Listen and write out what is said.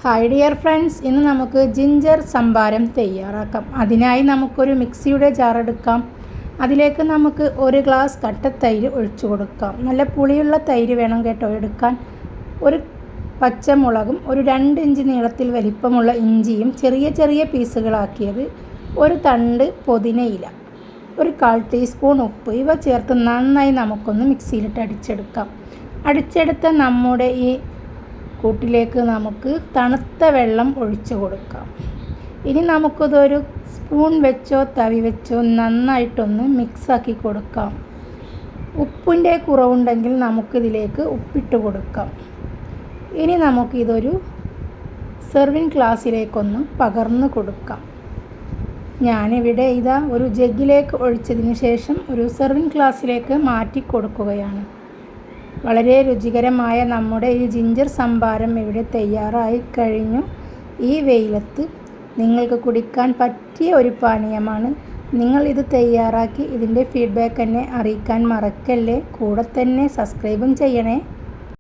Hi dear friends, ഇന്ന് നമുക്ക് ginger സംഭാരം തയ്യാറാക്കാം. അതിനായി നമുക്കൊരു മിക്സിയുടെ ജാർ എടുക്കാം. അതിലേക്ക് നമുക്ക് 1 ഗ്ലാസ് കട്ടത്തൈര് ഒഴിച്ചു കൊടുക്കാം. നല്ല പുളിയുള്ള തൈര് വേണം കേട്ടോ എടുക്കാൻ. ഒരു പച്ചമുളകും, ഒരു 2 ഇഞ്ച് നീളത്തിൽ വലിപ്പമുള്ള ഇഞ്ചിയും ചെറിയ ചെറിയ പീസുകളാക്കിയത്, ഒരു തണ്ട് പുതിനയില, ഒരു 1/4 ടീസ്പൂൺ ഉപ്പ്, ഇവ ചേർത്ത് നന്നായി നമുക്കൊന്ന് മിക്സിയിലിട്ട് അടിച്ചെടുക്കാം. അടിച്ചെടുത്ത നമ്മുടെ ഈ കൂട്ടിലേക്ക് നമുക്ക് തണുത്ത വെള്ളം ഒഴിച്ചു കൊടുക്കാം. ഇനി നമുക്കിതൊരു സ്പൂൺ വെച്ചോ തവി വെച്ചോ നന്നായിട്ടൊന്ന് മിക്സാക്കി കൊടുക്കാം. ഉപ്പിൻ്റെ കുറവുണ്ടെങ്കിൽ നമുക്കിതിലേക്ക് ഉപ്പിട്ട് കൊടുക്കാം. ഇനി നമുക്കിതൊരു സെർവിങ് ഗ്ലാസ്സിലേക്കൊന്ന് പകർന്നു കൊടുക്കാം. ഞാനിവിടെ ഒരു ജഗ്ഗിലേക്ക് ഒഴിച്ചതിന് ശേഷം ഒരു സെർവിങ് ഗ്ലാസ്സിലേക്ക് മാറ്റി കൊടുക്കുകയാണ്. വളരെ രുചികരമായ നമ്മുടെ ഈ ജിഞ്ചർ സംഭാരം ഇവിടെ തയ്യാറായി കഴിഞ്ഞു. ഈ വെയിലത്ത് നിങ്ങൾക്ക് കുടിക്കാൻ പറ്റിയ ഒരു പാനീയമാണ്. നിങ്ങൾ ഇത് തയ്യാറാക്കി ഇതിൻ്റെ ഫീഡ്ബാക്ക് എന്നെ അറിയിക്കാൻ മറക്കല്ലേ. കൂടെ തന്നെ സബ്സ്ക്രൈബും ചെയ്യണേ.